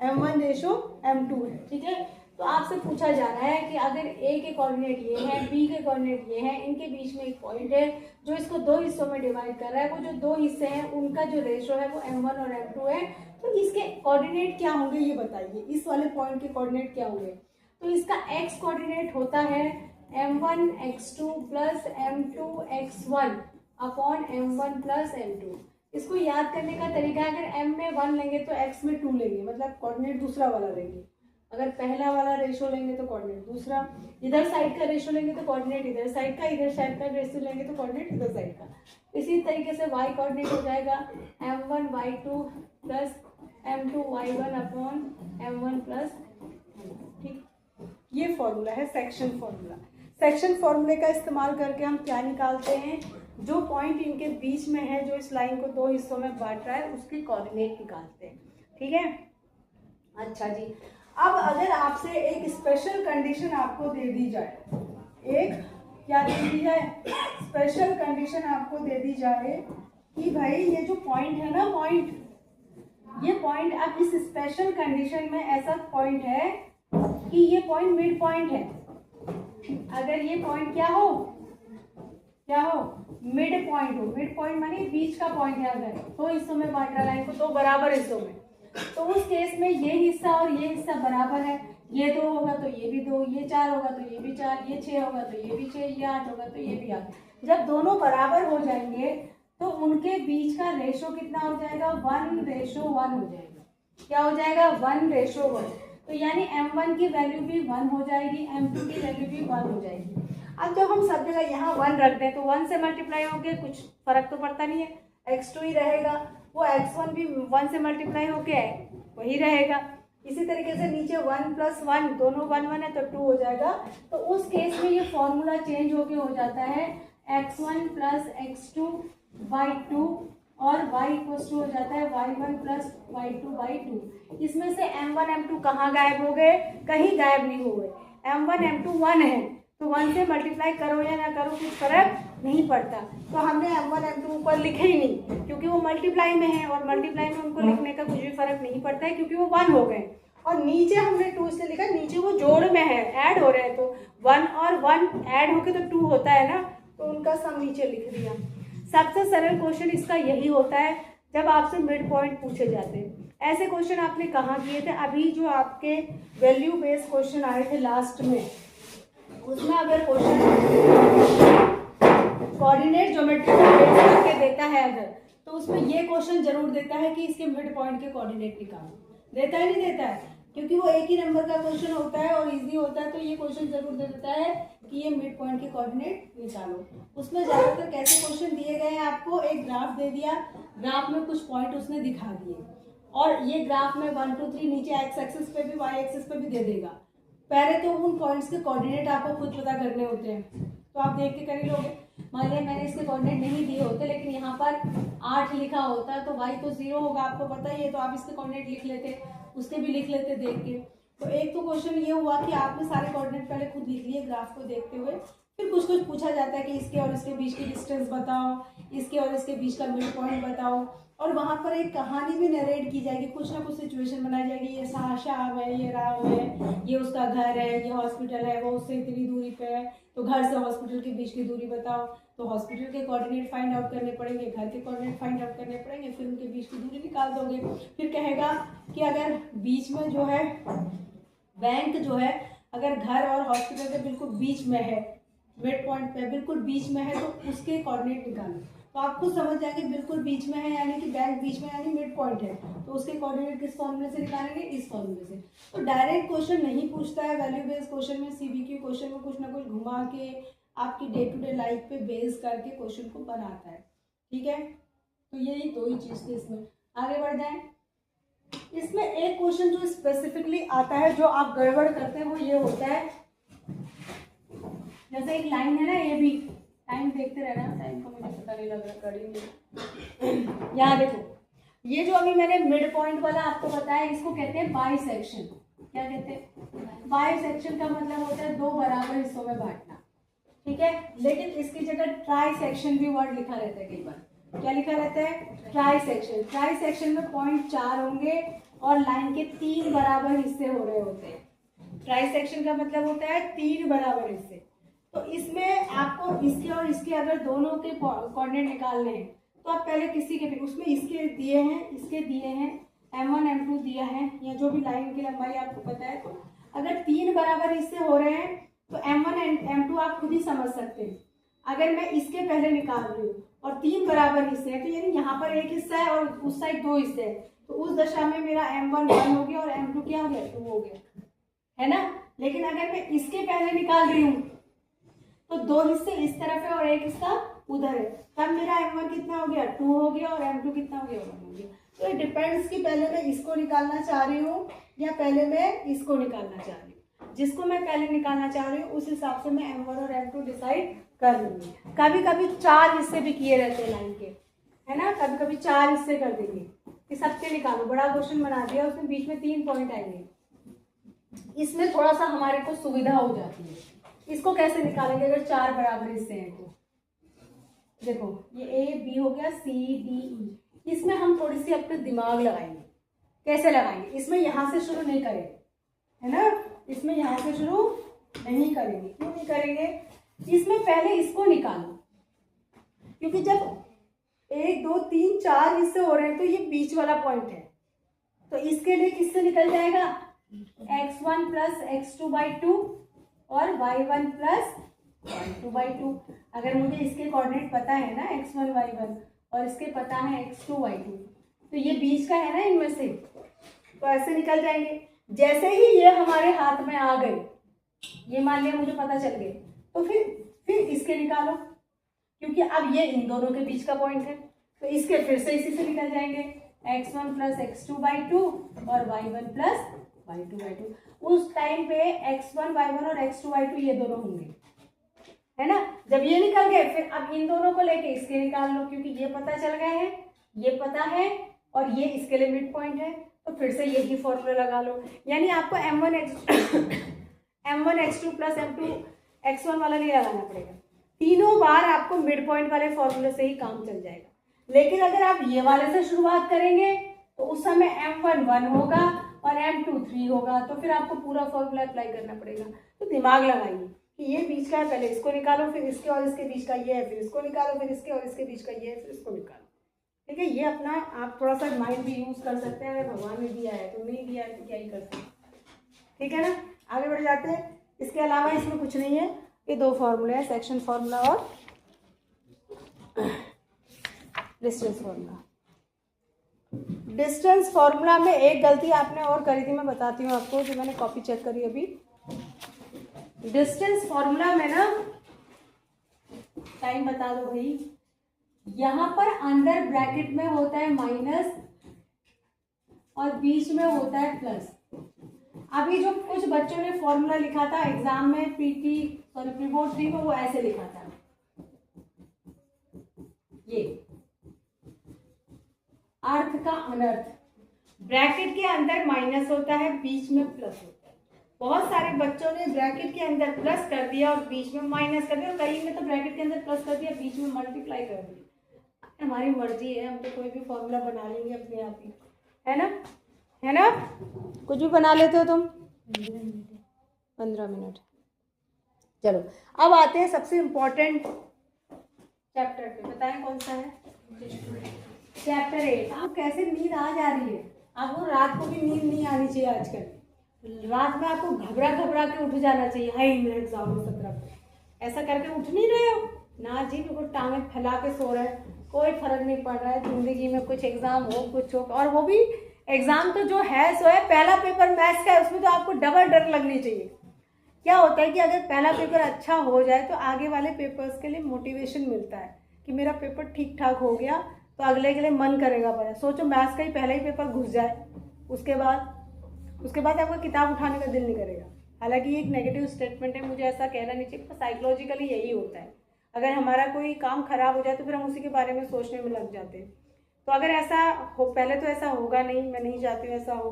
m1 रेशो m2 है, ठीक है। तो आपसे पूछा जा रहा है कि अगर a के कोऑर्डिनेट ये है, b के कोऑर्डिनेट ये है, इनके बीच में एक पॉइंट है जो इसको 2 हिस्सों में डिवाइड कर रहा है, वो जो 2 हिस्से हैं उनका जो रेशो है वो m1 और m2 है, तो इसके कोऑर्डिनेट क्या होंगे ये बताइए, इस वाले पॉइंट के कोऑर्डिनेट क्या होंगे। तो इसका x कोऑर्डिनेट होता है m1 x2 plus m2 x1 upon m1 plus m2। इसको याद करने का तरीका है, अगर m में 1 लेंगे तो x में 2 लेंगे, मतलब कोऑर्डिनेट दूसरा वाला लेंगे। अगर पहला वाला रेशो लेंगे तो कोऑर्डिनेट दूसरा, इधर साइड का रेशो लेंगे तो कोऑर्डिनेट इधर साइड का, इधर साइड का रेशो लेंगे तो कोऑर्डिनेट इधर साइड का। इसी तरीके से y कोऑर्डिनेट हो जाएगा m1 y2 plus m2 y1 upon m1 plus, ठीक। ये फॉर्मूला है सेक्शन फॉर्मूला। सेक्शन फॉर्मूले का इस्तेमाल करके हम क्या निकालते हैं, जो पॉइंट इनके बीच में है, जो इस लाइन को 2 हिस्सों में बांट रहा है, उसके कोऑर्डिनेट निकालते हैं, ठीक है। अच्छा जी, अब अगर आपसे एक स्पेशल कंडीशन आपको दे दी जाए, एक क्या दे दी जाए, स्पेशल कंडीशन आपको दे दी जाए कि भाई ये जो पॉइंट है ना, पॉइंट, ये पॉइंट, अब इस स्पेशल कंडीशन में ऐसा पॉइंट है कि ये पॉइंट मिड पॉइंट है। अगर ये पॉइंट क्या हो, क्या हो, मिड पॉइंट हो। मिड पॉइंट माने बीच का पॉइंट है। अगर दो हिस्सों में बांटा लाइन को, दो बराबर हिस्सों में, तो उस केस में ये हिस्सा और ये हिस्सा बराबर है। ये 2 होगा तो ये भी 2, ये 4 होगा तो ये भी 4, ये 6 होगा तो ये भी 6, ये 8 होगा तो ये भी 8। जब दोनों बराबर हो जाएंगे तो उनके बीच का रेशो कितना हो जाएगा, 1:1 हो जाएगा। क्या हो जाएगा, 1:1। तो यानी m1 की वैल्यू भी 1 हो जाएगी, m2 की वैल्यू भी 1 हो जाएगी। अब जब हम सब जगह यहाँ 1 रख दें तो 1 से मल्टीप्लाई होके कुछ फर्क तो पड़ता नहीं है, x2 ही रहेगा, वो x1 भी 1 से मल्टीप्लाई होके वही रहेगा। इसी तरीके से नीचे 1 + 1 दोनों 1 1 है तो 2 हो जाएगा। तो उस केस में ये फॉर्मूला चेंज होके हो जाता है x1 + x2/2 और y = हो जाता है y1 + y2/2। इसमें से m1 m2 कहाँ गायब हो गए, कहीं गायब नहीं हो गए। m1 m2 1 है तो 1 से मल्टीप्लाई करो या ना करो कुछ फर्क नहीं पड़ता। तो हमने m1 m2 ऊपर लिखे ही नहीं क्योंकि वो मल्टीप्लाई में है, और मल्टीप्लाई में उनको लिखने का कुछ भी फर्क नहीं पड़ता है क्योंकि वो 1 हो गए। और नीचे हमने 2 इसलिए लिखा, नीचे वो जोड़ में है, ऐड हो रहे हैं, तो 1 और 1 ऐड होके तो 2 होता है ना, तो उनका सम नीचे लिख दिया। सबसे सरल क्वेश्चन इसका यही होता है जब आपसे मिड पॉइंट पूछे जाते हैं। ऐसे क्वेश्चन आपने कहाँ किए थे, अभी जो आपके वैल्यू बेस्ड क्वेश्चन आए थे लास्ट में, उसमें अगर क्वेश्चन कोऑर्डिनेट ज्योमेट्री को बेस करके देता है अगर, तो उसमें ये क्वेश्चन जरूर देता है कि इसके मिड पॉइंट के कोऑर्डिनेट निकालो। देता है नहीं देता है, क्योंकि वो एक ही नंबर का क्वेश्चन होता है और इजी होता है, तो ये क्वेश्चन जरूर दे देता है कि ये मिड पॉइंट के कोऑर्डिनेट निकालो। उसमें ज्यादातर कैसे क्वेश्चन दिए गए हैं, आपको एक ग्राफ दे दिया, ग्राफ में कुछ पॉइंट उसने दिखा दिए, और ये ग्राफ में 1 2 3 नीचे एक्स एक्सिस पे भी वाई एक्सिस पे भी दे देगा। पहले तो उन पॉइंट्स के कोऑर्डिनेट आपको खुद पता करने होते हैं, तो आप देख के कर ही लोगे। मान लिया मैंने इसके कोऑर्डिनेट नहीं दिए होते, लेकिन यहाँ पर 8 लिखा होता तो y तो 0 होगा, आपको पता ही है, तो आप इसके कोऑर्डिनेट लिख लेते, उसके भी लिख लेते देख के। तो एक तो क्वेश्चन ये हुआ कि आपने सारे कोऑर्डिनेट पहले खुद लिख लिए ग्राफ को देखते हुए, फिर कुछ कुछ पूछा जाता है कि इसके और इसके बीच की डिस्टेंस बताओ, इसके और इसके बीच का मिड पॉइंट बताओ, और वहां पर एक कहानी भी नरेट की जाएगी, कुछ ना कुछ सिचुएशन बनाई जाएगी, ये शाम है, ये राम है, ये उसका घर है, ये हॉस्पिटल है, वो उससे इतनी दूरी पे है, तो घर से हॉस्पिटल के बीच की दूरी बताओ। तो हॉस्पिटल के कोऑर्डिनेट फाइंड आउट करने पड़ेंगे, घर के कोऑर्डिनेट फाइंड आउट करने पड़ेंगे, फिर उनके बीच की दूरी निकाल दोगे। फिर कहेगा कि अगर बीच में जो है बैंक जो है, अगर घर और हॉस्पिटल के बिल्कुल बीच में है, मिड पॉइंट पे बिल्कुल बीच में है, तो उसके कोऑर्डिनेट निकालो। तो आप खुद समझ जाएंगे बिल्कुल बीच में है यानी कि बैंक बीच में यानी मिड पॉइंट है, तो उसके कोऑर्डिनेट किस फॉर्मूले से निकालेंगे, इस फॉर्मूले से। तो डायरेक्ट क्वेश्चन नहीं पूछता है वैल्यू बेस्ड क्वेश्चन में, सीबीक्यू क्वेश्चन में कुछ ना कुछ घुमा के आपकी डे टू डे लाइफ पे बेस करके क्वेश्चन को बनाता है। ठीक है, तो यही दो ही चीज थी इसमें। आगे बढ़ जाए। इसमें एक क्वेश्चन जो स्पेसिफिकली आता है जो आप गड़बड़ करते हैं वो ये होता है, जैसे एक लाइन है ना, ये भी टाइम देखते रहना, टाइम को मुझे पता नहीं लग रहा, करेंगे। यहाँ देखो, ये जो अभी मैंने मिड पॉइंट वाला आपको बताया, इसको कहते हैं बाइसेक्शन। क्या कहते हैं, बाइसेक्शन का मतलब होता है दो बराबर हिस्सों में बांटना। ठीक है, लेकिन इसकी जगह ट्राई सेक्शन भी वर्ड लिखा रहता है कई बार। क्या लिखा रहता है, ट्राई सेक्शन। ट्राई सेक्शन में पॉइंट 4 होंगे और लाइन के 3 बराबर हिस्से हो रहे होते हैं। ट्राई सेक्शन का मतलब होता है 3 बराबर हिस्से। तो इसमें आपको इसके और इसके अगर दोनों के कोऑर्डिनेट निकालने हैं, तो आप पहले किसी के भी, उसमें इसके दिए हैं, इसके दिए हैं, m1 m2 दिया है, या जो भी लाइन की लंबाई आपको पता है, तो अगर 3 बराबर हिस्से हो रहे हैं तो m1 m2 आप खुद ही समझ सकते हैं। अगर मैं इसके पहले निकाल रही हूँ और 3 बराबर हिस्से हैं, तो यानी यहाँ पर एक हिस्सा है और उस साइड 2 हिस्से हैं, तो उस दशा में मेरा m1 1 हो गया और m2 क्या हो गया, 2 हो गया, है ना। लेकिन अगर मैं इसके पहले निकाल रही हूँ तो 2 हिस्से इस तरफ है और एक हिस्सा उधर है, तब मेरा m1 कितना हो गया, 2 हो गया, और m2 कितना हो गया, 1 हो गया। तो ये डिपेंड्स कि पहले मैं इसको निकालना चाह रही हूँ या पहले मैं इसको निकालना चाह रही हूँ। जिसको मैं पहले निकालना चाह रही हूँ उस हिसाब से मैं m1 और m2 डिसाइड कर लूंगी। कभी कभी 4 हिस्से भी किए रहते हैं लाइन के, है ना, कभी कभी 4 हिस्से कर देंगे कि सबके निकालो। बड़ा क्वेश्चन बना दिया, उसमें बीच में 3 पॉइंट आएंगे, इसमें थोड़ा सा हमारे को सुविधा हो जाती है। इसको कैसे निकालेंगे अगर 4 बराबर हिस्से हैं, तो देखो ये ए बी हो गया, सी डी ई, इसमें हम थोड़ी सी अपने दिमाग लगाएंगे। कैसे लगाएंगे, इसमें यहाँ से शुरू नहीं करेंगे, है ना, इसमें यहाँ से शुरू नहीं करेंगे। क्यों नहीं करेंगे, इसमें पहले इसको निकालो, क्योंकि जब 1 2 3 4 हिस्से हो रहे हैं तो ये बीच वाला पॉइंट है, तो इसके लिए किससे निकल जाएगा, x1 प्लस x2/2 और y1 प्लस y2/2। अगर मुझे इसके कोऑर्डिनेट पता है ना x1 y1 और इसके पता है x2 y2, तो ये बीच का है ना इनमें से, तो ऐसे निकल जाएंगे। जैसे ही ये हमारे हाथ में आ गए, ये मान लिया मुझे पता चल गए, तो फिर इसके निकालो, क्योंकि अब ये इन दोनों के बीच का पॉइंट है, तो इसके फिर से इसी से निकल जाएंगे x1 प्लस x2/2 और y1 प्लस y2/2। उस टाइम पे x1 y1 और x2 y2 ये दोनों होंगे, है ना। जब ये निकल गए फिर अब इन दोनों को लेके इसके निकाल लो, क्योंकि ये पता चल गए हैं, ये पता है और ये इसके लिए मिड पॉइंट है, तो फिर से यही फॉर्मूला लगा लो। यानी आपको m1 x2 plus m2 x1 वाला नहीं लगाना पड़ेगा, तीनों बार आपको मिड पॉइंट वाले फॉर्मूले से ही काम चल जाएगा। लेकिन अगर आप ये वाले से शुरुआत करेंगे तो उस समय m1 1 होगा और m2 3 होगा, तो फिर आपको पूरा फॉर्मूला अप्लाई करना पड़ेगा। तो दिमाग लगाइए कि ये बीच का है, पहले इसको निकालो, फिर इसके और इसके बीच का ये है, फिर इसको निकालो, फिर इसके और इसके बीच का ये है, फिर इसको निकालो। ठीक है, ये अपना आप थोड़ा सा माइंड भी यूज कर सकते हैं। अगर भगवान ने दिया है तो, नहीं दिया है तो क्या ही कर सकते हैं। ठीक है ना, आगे बढ़ जाते हैं। इसके अलावा इसमें कुछ नहीं है, ये 2 फॉर्मूले हैं, सेक्शन फॉर्मूला और डिस्टेंस फॉर्मूला। डिस्टेंस फॉर्मूला में एक गलती आपने और करी थी, मैं बताती हूँ आपको, जो मैंने कॉपी चेक करी अभी। डिस्टेंस फॉर्मूला में ना, टाइम बता दो भाई, यहाँ पर अंदर ब्रैकेट में होता है माइनस और बीच में होता है प्लस। अभी जो कुछ बच्चों ने फॉर्मूला लिखा था एग्जाम में प्री बोर्ड 3 में, वो ऐसे लिखा था, ये अर्थ का अनर्थ, ब्रैकेट के अंदर माइनस होता है, बीच में प्लस होता है। बहुत सारे बच्चों ने ब्रैकेट के अंदर प्लस कर दिया और बीच में माइनस कर दिया, और कई ने तो ब्रैकेट के अंदर प्लस कर दिया, बीच में मल्टीप्लाई कर दिया। हमारी मर्जी है, हम तो कोई भी फॉर्मूला बना लेंगे अपने आप ही, है ना, है ना। कुछ भी बना लेते हो तुम, 15 मिनट। चलो अब आते हैं सबसे इम्पोर्टेंट चैप्टर पे, बताएं कौन सा है, चैप्टर 8। आपको कैसे नींद आ जा रही है, आपको रात को भी नींद नहीं आनी चाहिए। आजकल रात में आपको घबरा के उठ जाना चाहिए, हाय मेरा एग्जाम है 17 को, ऐसा करके उठ नहीं रहे हो ना जी, बिल्कुल टांगे फैला के सो रहे हैं, कोई फर्क नहीं पड़ रहा है जिंदगी में, कुछ एग्जाम हो कुछ हो, और वो भी एग्जाम तो जो है सो है। पहला पेपर मैथ्स का है, उसमें तो आपको डबल डर लगनी चाहिए। क्या होता है कि अगर पहला पेपर अच्छा हो जाए तो आगे वाले पेपर्स के लिए मोटिवेशन मिलता है कि मेरा पेपर ठीक ठाक हो गया, तो अगले के लिए मन करेगा पढ़ा। सोचो मैथ्स का ही पहला ही पेपर घुस जाए, उसके बाद आपका किताब उठाने का दिल नहीं करेगा। हालांकि ये एक नेगेटिव स्टेटमेंट है, मुझे ऐसा कहना नहीं चाहिए, पर साइकोलॉजिकली यही होता है। अगर हमारा कोई काम खराब हो जाए तो फिर हम उसी के बारे में सोचने में लग जाते हैं। तो अगर ऐसा हो, पहले तो ऐसा होगा नहीं, मैं नहीं चाहती हूँ ऐसा हो,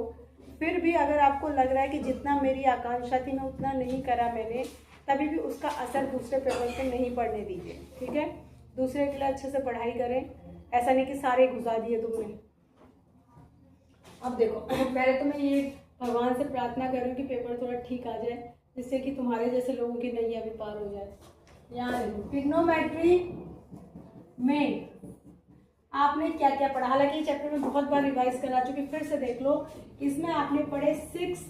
फिर भी अगर आपको लग रहा है कि जितना मेरी आकांक्षा थी मैं उतना नहीं करा मैंने, तभी भी उसका असर दूसरे पेपर पे नहीं पड़ने दीजिए। ठीक है, दूसरे के लिए अच्छे से पढ़ाई करें, ऐसा नहीं कि सारे घुसा दिए तुमने। अब देखो, पहले तो मैं ये भगवान से प्रार्थना करूँ कि पेपर थोड़ा ठीक आ जाए, जिससे कि तुम्हारे जैसे लोगों की नैया भी पार हो जाए। यहाँ देखो, ट्रिग्नोमेट्री में आपने क्या क्या पढ़ा, हालांकि ये चैप्टर में बहुत बार रिवाइज करा चुकी, फिर से देख लो। इसमें आपने पढ़े 6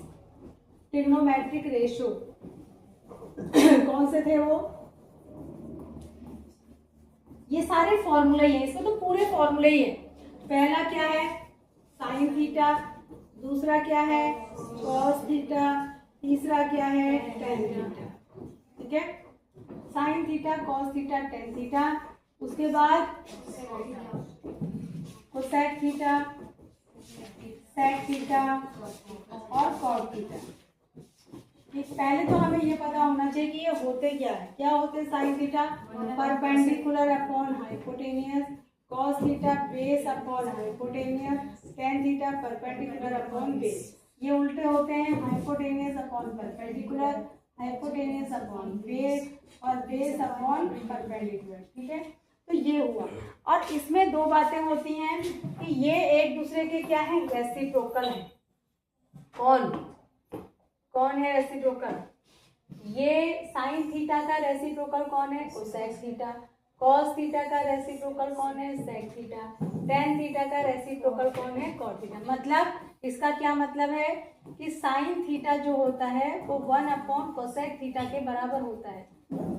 ट्रिग्नोमेट्रिक रेशियो। कौन से थे वो, ये सारे फॉर्मूले ही हैं, इसमें तो पूरे फॉर्मूले ही हैं। पहला क्या है, साइन थीटा, दूसरा क्या है, कॉस थीटा, तीसरा क्या है, टेन थीटा। ठीक है, sign theta, cos theta, tan theta, उसके बाद कोसेक थीटा, सेक थीटा और कॉट थीटा। पहले तो हमें ये पता होना चाहिए कि ये होते क्या है। क्या होते हैं sine theta, perpendicular upon hypotenuse, cos theta base upon hypotenuse, tan theta perpendicular upon base. ये उल्टे होते हैं, hypotenuse upon perpendicular, hypotenuse upon base और बेस अपॉन परपेंडिकुलर। ठीक है, तो ये हुआ। और इसमें 2 बातें होती हैं कि ये एक दूसरे के क्या है, रेसिप्रोकल है। कौन है रेसिप्रोकल, ये साइन थीटा का रेसिप्रोकल कौन है, कोसेक थीटा, कॉस थीटा का रेसिप्रोकल कौन है, सेक थीटा। टेन थीटा का रेसिप्रोकल कौन है, कॉट थीटा। मतलब इसका क्या मतलब है कि साइन थीटा जो होता है वो 1 कोसेक थीटा के बराबर होता है,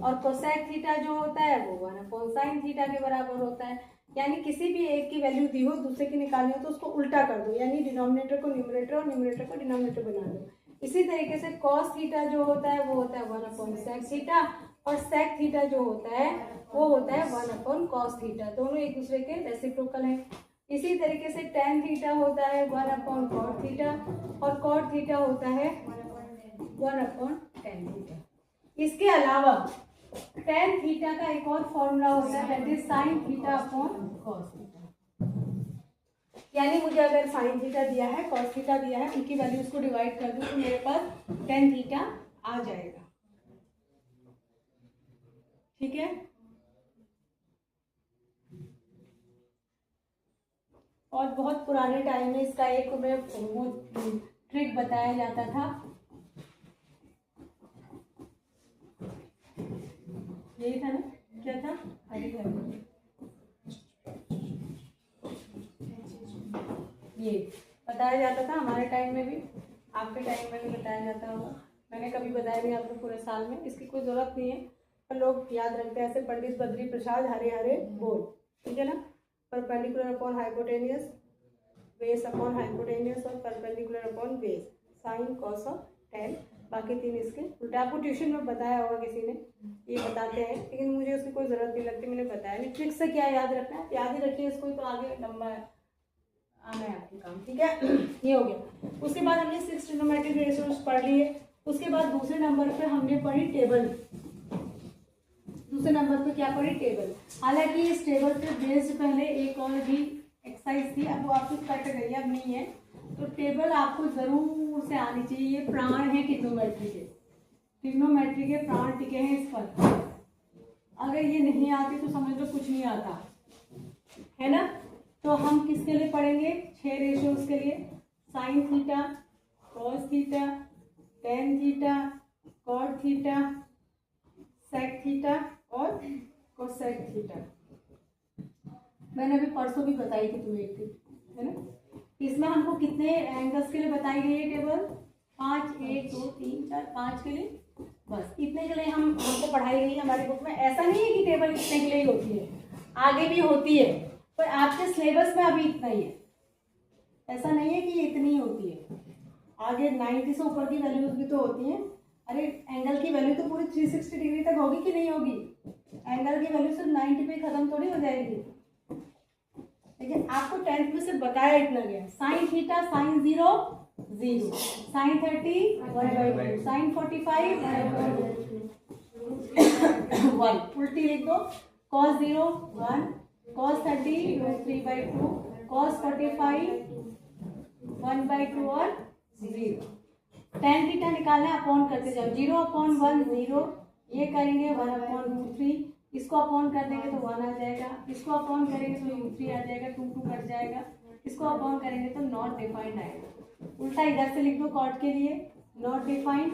और कोसेक थीटा जो होता है वो 1 साइन थीटा के बराबर होता है। यानी किसी भी एक की वैल्यू दी हो, दूसरे की निकालनी हो तो उसको उल्टा कर दो, यानी डिनोमिनेटर को न्यूमरेटर और न्यूमरेटर को डिनोमिनेटर बना दो। इसी तरीके से कॉस थीटा जो होता है वो होता है 1 सेक थीटा, और सेक थीटा जो होता है वो होता है 1 कॉस थीटा। दोनों एक दूसरे के रेसिप्रोकल हैं। इसी तरीके से टेन थीटा होता है 1 कॉट थीटा, और कॉट थीटा होता है 1 टेन थीटा। इसके अलावा टेन थीटा का एक और फॉर्मूला होता है, that is sine theta upon cos theta. यानी मुझे अगर साइन थीटा दिया है, कॉस थीटा दिया है, उनकी वैल्यूज को डिवाइड कर दूं तो मेरे पास टेन थीटा आ जाएगा। ठीक है, और बहुत पुराने टाइम में इसका एक वो ट्रिक बताया जाता था। यही था ना, क्या था, हरी हरी, ये बताया जाता था हमारे टाइम में भी, आपके टाइम में भी बताया जाता होगा। मैंने कभी बताया नहीं आपको पूरे साल में, इसकी कोई जरूरत नहीं है, पर लोग याद रखते हैं ऐसे, पंडित बद्री प्रसाद हरे हरे बोल, ठीक है ना। Perpendicular upon hypotenuse, base upon hypotenuse, और perpendicular upon base, sine cos और टेन, बाकी तीन इसके उल्टे। आपको ट्यूशन में बताया होगा किसी ने, ये बताते हैं, लेकिन मुझे उसकी कोई ज़रूरत नहीं लगती, मैंने बताया नहीं। ट्रिक से क्या याद रखना है, याद ही रखिए इसको, तो आगे लंबा आना है आपके काम, ठीक है। ये हो गया। उसके बाद हमने 6 ट्रिग्नोमेट्रिक रेशियोज पढ़ लिए। उसके बाद दूसरे नंबर पे हमने पढ़ी टेबल। दूसरे नंबर पे क्या पढ़ी, टेबल। हालांकि इस टेबल पे बेस्ड पहले एक और भी एक्सरसाइज थी, अब वो आपकी कट गई, अब नहीं है। तो टेबल आपको जरूर से आनी चाहिए। ये प्राण है ट्रिग्नोमेट्री के, ट्रिग्नोमेट्री के प्राण टिके हैं इस पर। अगर ये नहीं आती तो समझ लो कुछ नहीं आता, है ना। तो हम किसके लिए पढ़ेंगे, 6 रेशियोज के लिए, sine theta, cos theta, tan theta, cot theta, sec theta और कोसेक थीटा। मैंने अभी परसों भी बताई थी तुम्हें एक थी, है ना। इसमें हमको कितने एंगल्स के लिए बताई गई है टेबल, 5, 1 2 3 4 5 के लिए, बस इतने के लिए हमको पढ़ाई गई है हमारी बुक में। ऐसा नहीं है कि टेबल इतने के लिए ही होती है, आगे भी होती है, पर आपके सिलेबस में अभी इतना ही है। ऐसा नहीं है कि ये इतनी ही होती है, आगे 90 से ऊपर की वैल्यूज भी तो होती हैं। अरे एंगल की वैल्यू तो पूरी 360 डिग्री तक होगी कि नहीं होगी, एंगल की वैल्यू सिर्फ 90 पे खत्म थोड़ी हो जाएगी। लेकिन आपको 10th में से बताया इतना गया, sine theta sine 0 0, sine 30 1/2, sine 45 1, उल्टी लिख दो, cos 0 1, cos 30 3/2, cos 45 1/2 और 0। tan थीटा निकालना है, अपॉन करते जाओ, 0/1 0, ये करेंगे 1/√3, इसको अपॉन कर देंगे तो 1 आ जाएगा, इसको अपॉन करेंगे तो √3 आ जाएगा, 2 2 कट जाएगा, इसको अपॉन करेंगे तो नॉट डिफाइंड आएगा। उल्टा इधर से लिख दो, कॉट के लिए नॉट डिफाइंड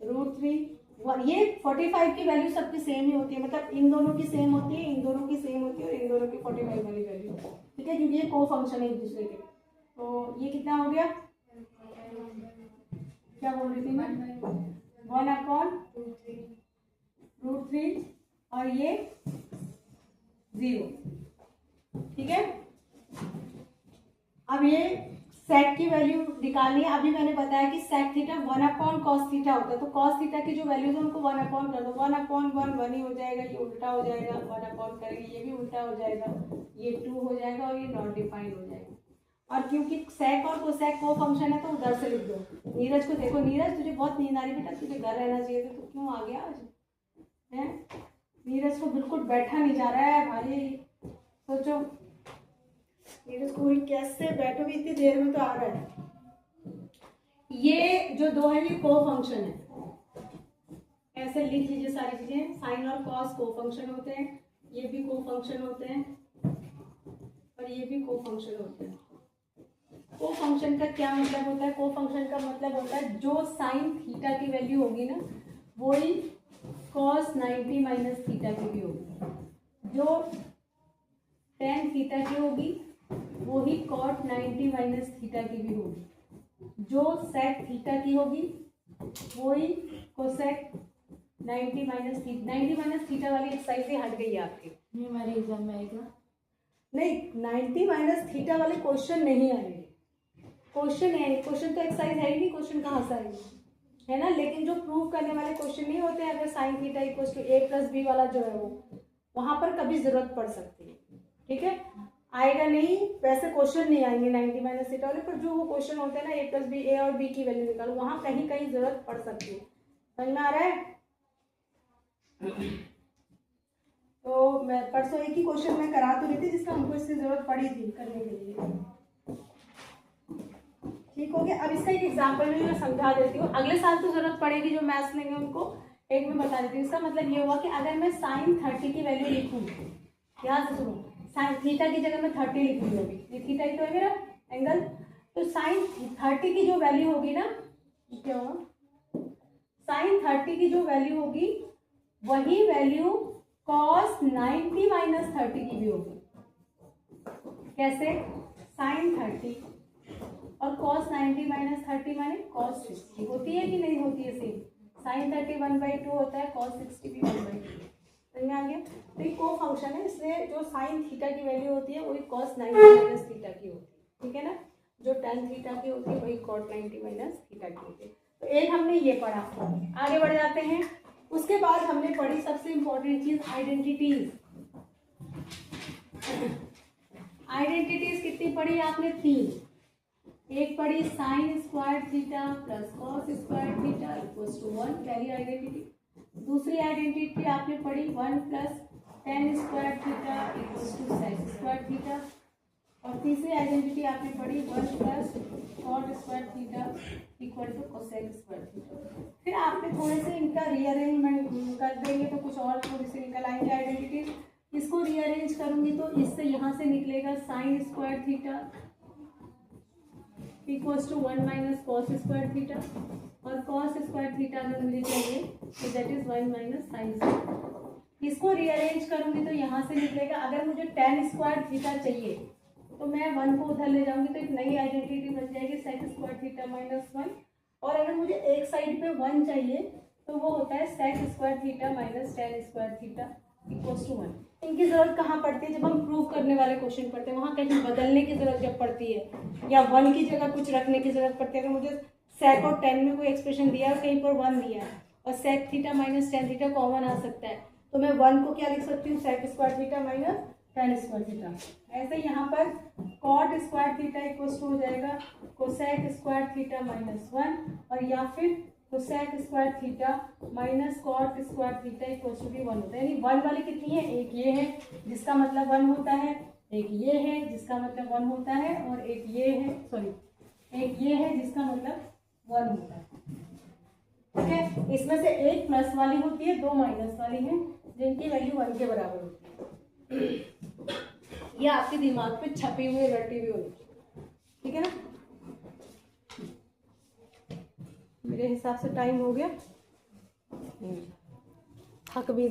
√3। ये 45 की वैल्यू सबकी सेम ही होती है, मतलब इन दोनों की सेम होती है, इन दोनों की सेम होती है, और इन दोनों की 45 वाली वैल्यू, ठीक है, क्योंकि ये को फंक्शन है एक दूसरे के। तो ये कितना हो गया, क्या बोल रही थी मैं, 1/√3 और ये 0, ठीक है। अब ये सेक की वैल्यू निकालनी है। अभी मैंने बताया कि सेक थीटा 1/cos थीटा होता है, तो cos थीटा की जो वैल्यूज है उनको 1 कर दो, 1/1 1 ही हो जाएगा, ये उल्टा हो जाएगा, 1 करेंगे ये भी उल्टा हो जाएगा, ये 2 हो जाएगा और ये नॉट डिफाइंड हो जाएगा। और क्योंकि सेक और कोसेक को फंक्शन है तो उधर से लिख दो। नीरज को देखो, नीरज तुझे बहुत नींद आ रही बेटा, तुझे घर रहना चाहिए था, तो क्यों आ गया आज, है। नीरज को बिल्कुल बैठा नहीं जा रहा है भाई, सोचो नीरज को कैसे बैठोगे, इतनी देर में तो आ रहा है। ये जो दो है ये को फंक्शन है, ऐसे लिख लीजिए सारी चीजें। साइन और कॉस को फंक्शन होते हैं, ये भी को फंक्शन होते हैं, और ये भी को फंक्शन होते हैं। को फंक्शन का क्या मतलब होता है, को फंक्शन का मतलब होता है जो साइन थीटा की वैल्यू होगी ना, वही कॉस 90 माइनस थीटा की भी होगी। जो tan थीटा की होगी वो ही cot 90 माइनस थीटा की भी होगी, जो sec थीटा की होगी वो ही cosec 90 माइनस थीटा वाली एक्सरसाइज से हट गई आपकी। ये हमारे एग्जाम में आएगा नहीं, 90 माइनस थीटा वाले क्वेश्चन नहीं आएंगे, क्वेश्चन है, क्वेश्चन तो एक्सरसाइज है ही नहीं, क्वेश्चन कहाँ से आएंगे, है ना। लेकिन जो प्रूव करने वाले क्वेश्चन नहीं होते हैं, अगर sine theta equal to a plus B वाला जो है वो वहां पर कभी जरूरत पड़ सकती है, ठीक है। आएगा नहीं, वैसे क्वेश्चन नहीं आएंगे 90 माइनस थीटा वाले, पर जो वो क्वेश्चन होते हैं ना a प्लस बी, ए और बी की वैल्यू निकालो, वहां कहीं कहीं जरूरत पड़ सकती है। समझ में आ रहा है। तो मैं परसों एक ही क्वेश्चन मैं करा तो रही थी जिसका हमको इसकी जरूरत पड़ी थी करने के लिए, ठीक हो गया। अब इसका एक एग्जाम्पल भी मैं समझा देती हूँ, अगले साल तो जरूरत पड़ेगी, जो मैथ्स लेंगे उनको एक में बता देती हूँ। इसका मतलब ये हुआ कि अगर मैं साइन 30 की वैल्यू लिखूँ, ध्यान से सुनो, साइन थीटा की जगह मैं 30 लिखूंगी, अभी ये थीटा ही तो है मेरा एंगल, तो साइन 30 की जो वैल्यू होगी ना, क्या होगा, साइन 30 की जो वैल्यू होगी वही वैल्यू cos 90 माइनस 30 की भी होगी। कैसे, साइन 30 और cos 90 माइनस 30 माने cos 60 होती है कि नहीं होती है, सेम साइन 30 1/2 होता है, cos 60 भी 1/2। समझ आ गया। तो ये को फंक्शन है, इसलिए जो साइन थीटा की वैल्यू होती है वही cos 90 माइनस थीटा की होती है, ठीक है ना। जो tan थीटा की होती है वही cot 90 माइनस थीटा की होती है। तो एक हमने ये पढ़ा, आगे बढ़ जाते हैं। उसके बाद हमने पढ़ी सबसे इंपॉर्टेंट चीज आइडेंटिटीज। आइडेंटिटीज कितनी पढ़ी आपने, 3। एक पढ़ी sine square theta plus cos square theta equals to 1, पहली आइडेंटिटी। दूसरी आइडेंटिटी आपने पढ़ी 1 plus tan square theta equals to sec square theta. और तीसरी आइडेंटिटी आपने पढ़ी 1 plus cot square theta equal to cosec square theta. फिर आपने थोड़े से इनका रीअरेंजमेंट कर देंगे तो कुछ और थोड़ी सी निकल आएंगे आइडेंटिटी। इसको रीअरेंज करूंगी तो इससे यहाँ से निकलेगा sine square theta equals to 1 minus cos square theta, और कॉस स्क्वायर थीटा में मुझे चाहिए तो that is 1 minus sine square. इसको रीअरेंज करूंगी तो यहाँ से निकलेगा, अगर मुझे tan स्क्वायर थीटा चाहिए तो मैं 1 को उधर ले जाऊंगी तो एक नई आइडेंटिटी बन जाएगी सेक स्क्वायर थीटा माइनस 1। और अगर मुझे एक साइड पे 1 चाहिए तो वो होता है sec square theta minus tan square theta equals to 1। इनकी जरूरत कहाँ पड़ती है, जब हम प्रूव करने वाले क्वेश्चन पढ़ते हैं, वहाँ कहीं बदलने की जरूरत जब पड़ती है, या 1 की जगह कुछ रखने की जरूरत पड़ती है। अगर मुझे सेक और tan में कोई एक्सप्रेशन दिया है, कहीं पर 1 दिया है और sec theta minus tan theta common आ सकता है, तो मैं 1 को क्या लिख सकती हूँ, sec square theta minus tan square theta. ऐसे यहाँ पर cot square theta equals to हो जाएगा कोसेक स्क्वायर थीटा माइनस 1, और या फिर cosec square theta minus cot square theta equals to भी 1 होता है। यानी 1 वाली कितनी है, एक ये है जिसका मतलब 1 होता है, एक ये है जिसका मतलब 1 होता है, और एक ये है, सॉरी एक ये है जिसका मतलब 1 होता है, ठीक है। इसमें से एक प्लस वाली होती है, 2 माइनस वाली है जिनकी वैल्यू 1 के बराबर होती है। ये आपके दिमाग पे छपी हुई रटी हुई होगी, ठीक है ना। मेरे हिसाब से टाइम हो गया, थक भी